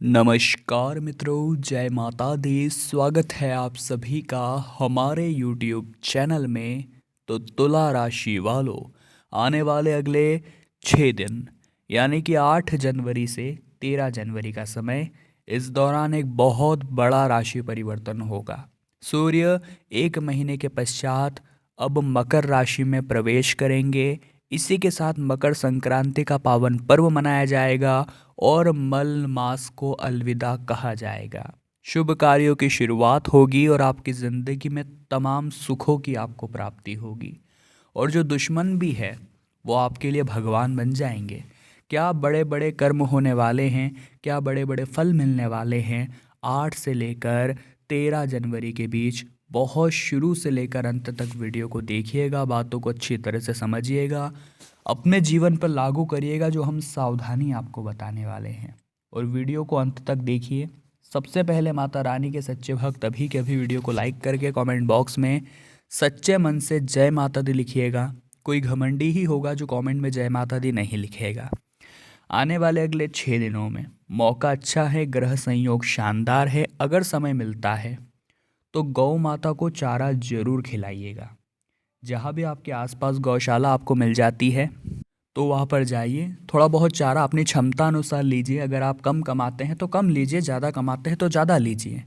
नमस्कार मित्रों, जय माता दी। स्वागत है आप सभी का हमारे YouTube चैनल में। तो तुला राशि वालों, आने वाले अगले 6 दिन यानी कि 8 जनवरी से 13 जनवरी का समय, इस दौरान एक बहुत बड़ा राशि परिवर्तन होगा। सूर्य 1 महीने के पश्चात अब मकर राशि में प्रवेश करेंगे। इसी के साथ मकर संक्रांति का पावन पर्व मनाया जाएगा और मल मास को अलविदा कहा जाएगा। शुभ कार्यों की शुरुआत होगी और आपकी ज़िंदगी में तमाम सुखों की आपको प्राप्ति होगी। और जो दुश्मन भी है वो आपके लिए भगवान बन जाएंगे। क्या बड़े बड़े कर्म होने वाले हैं, क्या बड़े बड़े फल मिलने वाले हैं। 8 से लेकर 13 जनवरी के बीच बहुत शुरू से लेकर अंत तक वीडियो को देखिएगा, बातों को अच्छी तरह से समझिएगा, अपने जीवन पर लागू करिएगा जो हम सावधानी आपको बताने वाले हैं। और वीडियो को अंत तक देखिए। सबसे पहले माता रानी के सच्चे भक्त अभी के अभी वीडियो को लाइक करके कमेंट बॉक्स में सच्चे मन से जय माता दी लिखिएगा। कोई घमंडी ही होगा जो कमेंट में जय माता दी नहीं लिखेगा। आने वाले अगले 6 दिनों में मौका अच्छा है, ग्रह संयोग शानदार है। अगर समय मिलता है तो गौ माता को चारा जरूर खिलाइएगा। जहाँ भी आपके आसपास गौशाला आपको मिल जाती है तो वहाँ पर जाइए, थोड़ा बहुत चारा अपनी क्षमता अनुसार लीजिए। अगर आप कम कमाते हैं तो कम लीजिए, ज़्यादा कमाते हैं तो ज़्यादा लीजिए।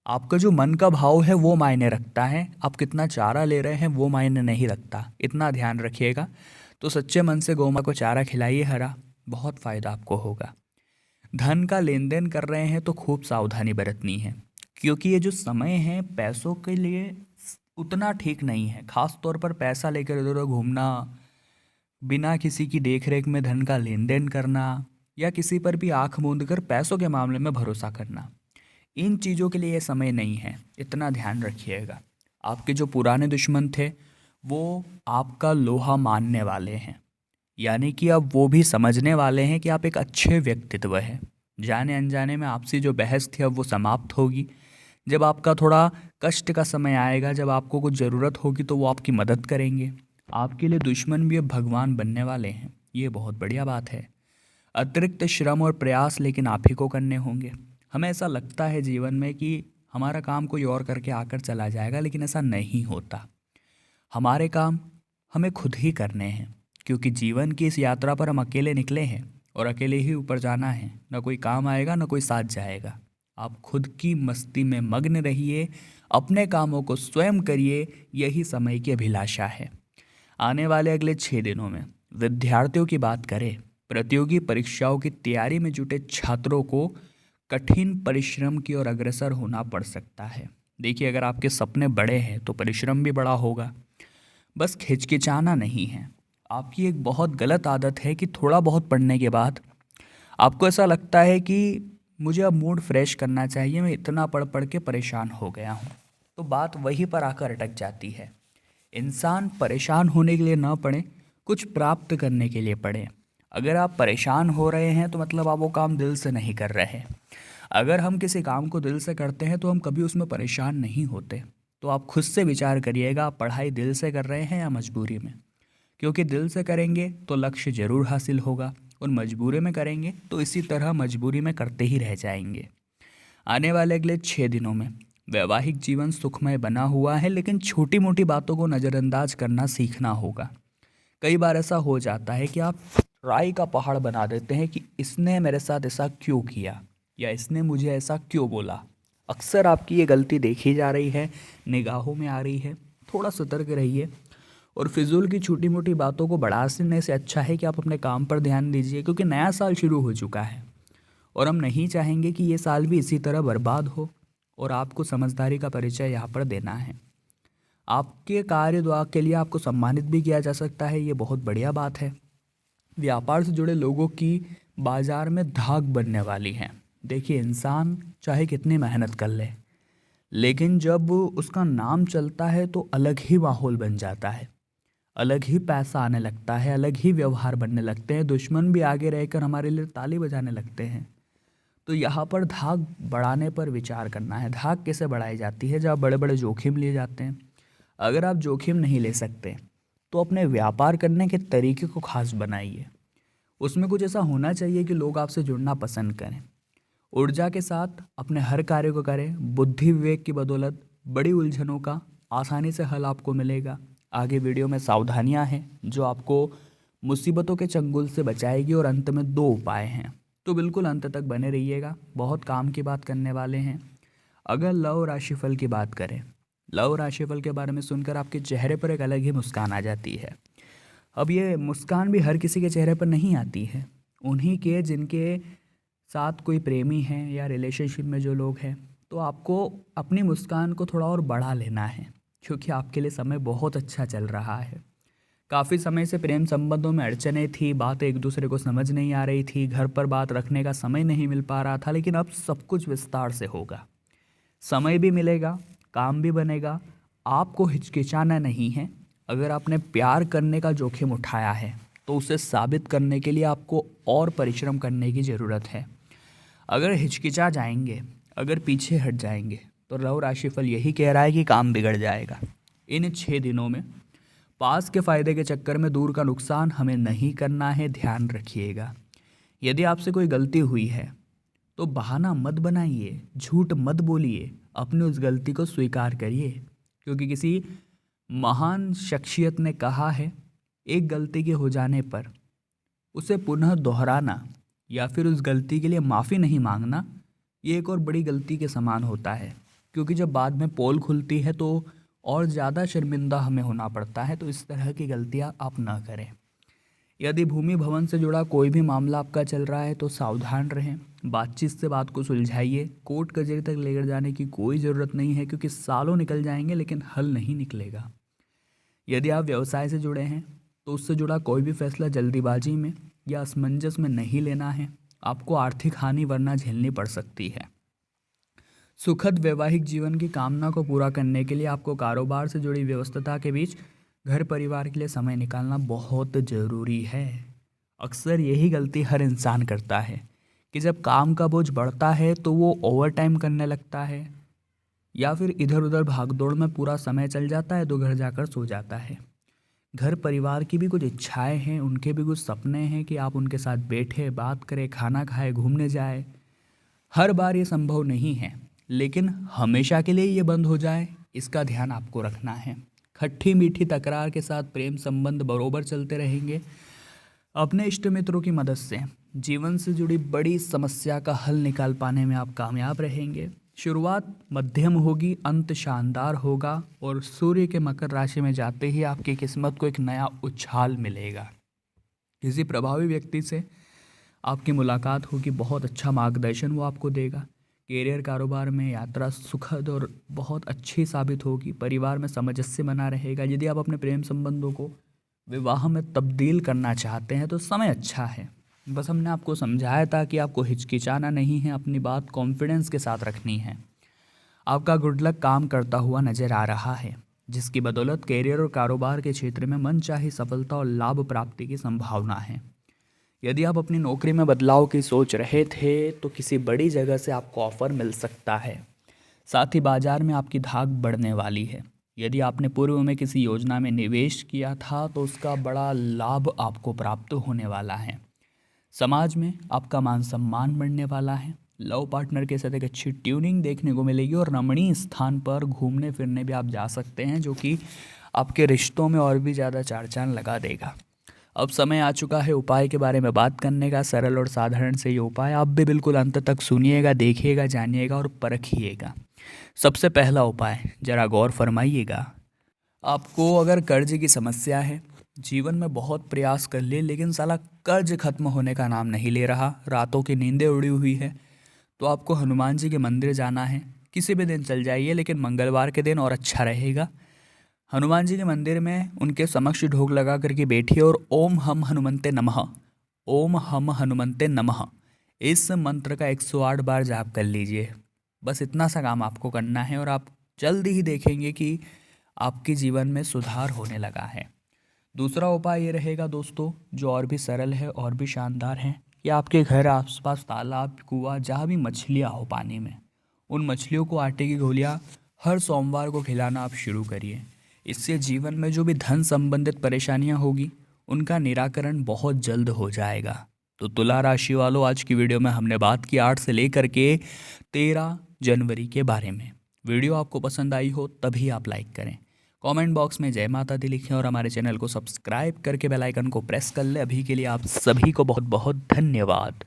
आपका जो मन का भाव है वो मायने रखता है, आप कितना चारा ले रहे हैं वो मायने नहीं रखता। इतना ध्यान रखिएगा। तो सच्चे मन से गौ माता को चारा खिलाइए हरा, बहुत फ़ायदा आपको होगा। धन का लेन देन कर रहे हैं तो खूब सावधानी बरतनी है, क्योंकि ये जो समय है पैसों के लिए उतना ठीक नहीं है। खास तौर पर पैसा लेकर इधर उधर घूमना, बिना किसी की देखरेख में धन का लेन देन करना, या किसी पर भी आंख मूंद कर पैसों के मामले में भरोसा करना, इन चीज़ों के लिए ये समय नहीं है। इतना ध्यान रखिएगा। आपके जो पुराने दुश्मन थे वो आपका लोहा मानने वाले हैं, यानी कि अब वो भी समझने वाले हैं कि आप एक अच्छे व्यक्तित्व हैं। जाने अनजाने में आपसी जो बहस थी अब वो समाप्त होगी। जब आपका थोड़ा कष्ट का समय आएगा, जब आपको कुछ ज़रूरत होगी तो वो आपकी मदद करेंगे। आपके लिए दुश्मन भी अब भगवान बनने वाले हैं, ये बहुत बढ़िया बात है। अतिरिक्त श्रम और प्रयास लेकिन आप ही को करने होंगे। हमें ऐसा लगता है जीवन में कि हमारा काम कोई और करके आकर चला जाएगा, लेकिन ऐसा नहीं होता। हमारे काम हमें खुद ही करने हैं, क्योंकि जीवन की इस यात्रा पर हम अकेले निकले हैं और अकेले ही ऊपर जाना है। ना कोई काम आएगा ना कोई साथ जाएगा। आप खुद की मस्ती में मग्न रहिए, अपने कामों को स्वयं करिए, यही समय की अभिलाषा है। आने वाले अगले 6 दिनों में विद्यार्थियों की बात करें, प्रतियोगी परीक्षाओं की तैयारी में जुटे छात्रों को कठिन परिश्रम की ओर अग्रसर होना पड़ सकता है। देखिए, अगर आपके सपने बड़े हैं तो परिश्रम भी बड़ा होगा। बस हिचकिचाना नहीं है। आपकी एक बहुत गलत आदत है कि थोड़ा बहुत पढ़ने के बाद आपको ऐसा लगता है कि मुझे अब मूड फ्रेश करना चाहिए, मैं इतना पढ़ पढ़ के परेशान हो गया हूँ। तो बात वहीं पर आकर अटक जाती है। इंसान परेशान होने के लिए ना पढ़े, कुछ प्राप्त करने के लिए पढ़े। अगर आप परेशान हो रहे हैं तो मतलब आप वो काम दिल से नहीं कर रहे। अगर हम किसी काम को दिल से करते हैं तो हम कभी उसमें परेशान नहीं होते। तो आप खुद से विचार करिएगा, आप पढ़ाई दिल से कर रहे हैं या मजबूरी में। क्योंकि दिल से करेंगे तो लक्ष्य जरूर हासिल होगा, और मजबूरी में करेंगे तो इसी तरह मजबूरी में करते ही रह जाएंगे। आने वाले अगले 6 दिनों में वैवाहिक जीवन सुखमय बना हुआ है, लेकिन छोटी मोटी बातों को नज़रअंदाज करना सीखना होगा। कई बार ऐसा हो जाता है कि आप राई का पहाड़ बना देते हैं कि इसने मेरे साथ ऐसा क्यों किया, या इसने मुझे ऐसा क्यों बोला। अक्सर आपकी ये गलती देखी जा रही है, निगाहों में आ रही है। थोड़ा सतर्क रहिए, और फिजूल की छोटी मोटी बातों को बढ़ाने से अच्छा है कि आप अपने काम पर ध्यान दीजिए, क्योंकि नया साल शुरू हो चुका है और हम नहीं चाहेंगे कि ये साल भी इसी तरह बर्बाद हो। और आपको समझदारी का परिचय यहाँ पर देना है। आपके कार्य द्वारा के लिए आपको सम्मानित भी किया जा सकता है, ये बहुत बढ़िया बात है। व्यापार से जुड़े लोगों की बाजार में धाक बनने वाली है। देखिए, इंसान चाहे कितनी मेहनत कर ले, लेकिन जब उसका नाम चलता है तो अलग ही माहौल बन जाता है, अलग ही पैसा आने लगता है, अलग ही व्यवहार बनने लगते हैं। दुश्मन भी आगे रहकर हमारे लिए ताली बजाने लगते हैं। तो यहाँ पर धाक बढ़ाने पर विचार करना है। धाक कैसे बढ़ाई जाती है? जब बड़े बड़े जोखिम लिए जाते हैं। अगर आप जोखिम नहीं ले सकते तो अपने व्यापार करने के तरीके को खास बनाइए। उसमें कुछ ऐसा होना चाहिए कि लोग आपसे जुड़ना पसंद करें। ऊर्जा के साथ अपने हर कार्य को करें। बुद्धि विवेक की बदौलत बड़ी उलझनों का आसानी से हल आपको मिलेगा। आगे वीडियो में सावधानियां हैं जो आपको मुसीबतों के चंगुल से बचाएगी और अंत में 2 उपाय हैं, तो बिल्कुल अंत तक बने रहिएगा, बहुत काम की बात करने वाले हैं। अगर लव राशिफल की बात करें, लव राशिफल के बारे में सुनकर आपके चेहरे पर एक अलग ही मुस्कान आ जाती है। अब ये मुस्कान भी हर किसी के चेहरे पर नहीं आती है, उन्हीं के जिनके साथ कोई प्रेमी हैं या रिलेशनशिप में जो लोग हैं, तो आपको अपनी मुस्कान को थोड़ा और बढ़ा लेना है, क्योंकि आपके लिए समय बहुत अच्छा चल रहा है। काफ़ी समय से प्रेम संबंधों में अड़चनें थी, बातें एक दूसरे को समझ नहीं आ रही थी, घर पर बात रखने का समय नहीं मिल पा रहा था, लेकिन अब सब कुछ विस्तार से होगा। समय भी मिलेगा, काम भी बनेगा, आपको हिचकिचाना नहीं है। अगर आपने प्यार करने का जोखिम उठाया है तो उसे साबित करने के लिए आपको और परिश्रम करने की ज़रूरत है। अगर हिचकिचा जाएंगे, अगर पीछे हट जाएंगे, तो लव राशिफल यही कह रहा है कि काम बिगड़ जाएगा। इन 6 दिनों में पास के फायदे के चक्कर में दूर का नुकसान हमें नहीं करना है, ध्यान रखिएगा। यदि आपसे कोई गलती हुई है तो बहाना मत बनाइए, झूठ मत बोलिए, अपनी उस गलती को स्वीकार करिए, क्योंकि किसी महान शख्सियत ने कहा है, एक गलती के हो जाने पर उसे पुनः दोहराना या फिर उस गलती के लिए माफ़ी नहीं मांगना, ये एक और बड़ी गलती के समान होता है, क्योंकि जब बाद में पोल खुलती है तो और ज़्यादा शर्मिंदा हमें होना पड़ता है। तो इस तरह की गलतियाँ आप ना करें। यदि भूमि भवन से जुड़ा कोई भी मामला आपका चल रहा है तो सावधान रहें, बातचीत से बात को सुलझाइए। कोर्ट कचहरी तक लेकर जाने की कोई ज़रूरत नहीं है, क्योंकि सालों निकल जाएंगे लेकिन हल नहीं निकलेगा। यदि आप व्यवसाय से जुड़े हैं तो उससे जुड़ा कोई भी फैसला जल्दीबाजी में या असमंजस में नहीं लेना है, आपको आर्थिक हानि वरना झेलनी पड़ सकती है। सुखद वैवाहिक जीवन की कामना को पूरा करने के लिए आपको कारोबार से जुड़ी व्यस्तता के बीच घर परिवार के लिए समय निकालना बहुत ज़रूरी है। अक्सर यही गलती हर इंसान करता है कि जब काम का बोझ बढ़ता है तो वो ओवर टाइम करने लगता है या फिर इधर उधर भागदौड़ में पूरा समय चल जाता है तो घर जाकर सो जाता है। घर परिवार की भी कुछ इच्छाएं हैं, उनके भी कुछ सपने हैं कि आप उनके साथ बैठे, बात करें, खाना खाएं, घूमने जाए। हर बार ये संभव नहीं है, लेकिन हमेशा के लिए ये बंद हो जाए, इसका ध्यान आपको रखना है। खट्टी मीठी तकरार के साथ प्रेम संबंध बरोबर चलते रहेंगे। अपने इष्ट मित्रों की मदद से जीवन से जुड़ी बड़ी समस्या का हल निकाल पाने में आप कामयाब रहेंगे। शुरुआत मध्यम होगी, अंत शानदार होगा और सूर्य के मकर राशि में जाते ही आपकी किस्मत को एक नया उछाल मिलेगा। किसी प्रभावी व्यक्ति से आपकी मुलाकात होगी, बहुत अच्छा मार्गदर्शन वो आपको देगा। कैरियर कारोबार में यात्रा सुखद और बहुत अच्छी साबित होगी। परिवार में सामंजस्य बना रहेगा। यदि आप अपने प्रेम संबंधों को विवाह में तब्दील करना चाहते हैं तो समय अच्छा है। बस हमने आपको समझाया था कि आपको हिचकिचाना नहीं है, अपनी बात कॉन्फिडेंस के साथ रखनी है। आपका गुड लक काम करता हुआ नजर आ रहा है, जिसकी बदौलत कैरियर और कारोबार के क्षेत्र में मनचाही सफलता और लाभ प्राप्ति की संभावना है। यदि आप अपनी नौकरी में बदलाव की सोच रहे थे तो किसी बड़ी जगह से आपको ऑफर मिल सकता है। साथ ही बाजार में आपकी धाक बढ़ने वाली है। यदि आपने पूर्व में किसी योजना में निवेश किया था तो उसका बड़ा लाभ आपको प्राप्त होने वाला है। समाज में आपका मान सम्मान बढ़ने वाला है। लव पार्टनर के साथ एक अच्छी ट्यूनिंग देखने को मिलेगी और रमणीय स्थान पर घूमने फिरने भी आप जा सकते हैं, जो कि आपके रिश्तों में और भी ज़्यादा चार चांद लगा देगा। अब समय आ चुका है उपाय के बारे में बात करने का। सरल और साधारण से ये उपाय आप भी बिल्कुल अंत तक सुनिएगा, देखिएगा, जानिएगा और परखिएगा। सबसे पहला उपाय जरा गौर फरमाइएगा। आपको अगर कर्ज की समस्या है, जीवन में बहुत प्रयास कर लिए लेकिन साला कर्ज खत्म होने का नाम नहीं ले रहा, रातों की नींदें उड़ी हुई है, तो आपको हनुमान जी के मंदिर जाना है। किसी भी दिन चल जाइए, लेकिन मंगलवार के दिन और अच्छा रहेगा। हनुमान जी के मंदिर में उनके समक्ष ढोक लगा करके बैठिए और ओम हम हनुमंते नमः, ओम हम हनुमंते नमः इस मंत्र का 108 बार जाप कर लीजिए। बस इतना सा काम आपको करना है और आप जल्दी ही देखेंगे कि आपके जीवन में सुधार होने लगा है। दूसरा उपाय ये रहेगा दोस्तों, जो और भी सरल है और भी शानदार है, कि आपके घर आसपास तालाब, कुआं, जहाँ भी मछलियाँ हो पानी में, उन मछलियों को आटे की गोलियाँ हर सोमवार को खिलाना आप शुरू करिए। इससे जीवन में जो भी धन संबंधित परेशानियां होगी उनका निराकरण बहुत जल्द हो जाएगा। तो तुला राशि वालों, आज की वीडियो में हमने बात की 8 से लेकर के 13 जनवरी के बारे में। वीडियो आपको पसंद आई हो तभी आप लाइक करें, कमेंट बॉक्स में जय माता दी लिखें और हमारे चैनल को सब्सक्राइब करके बेल आइकन को प्रेस कर ले। अभी के लिए आप सभी को बहुत बहुत धन्यवाद।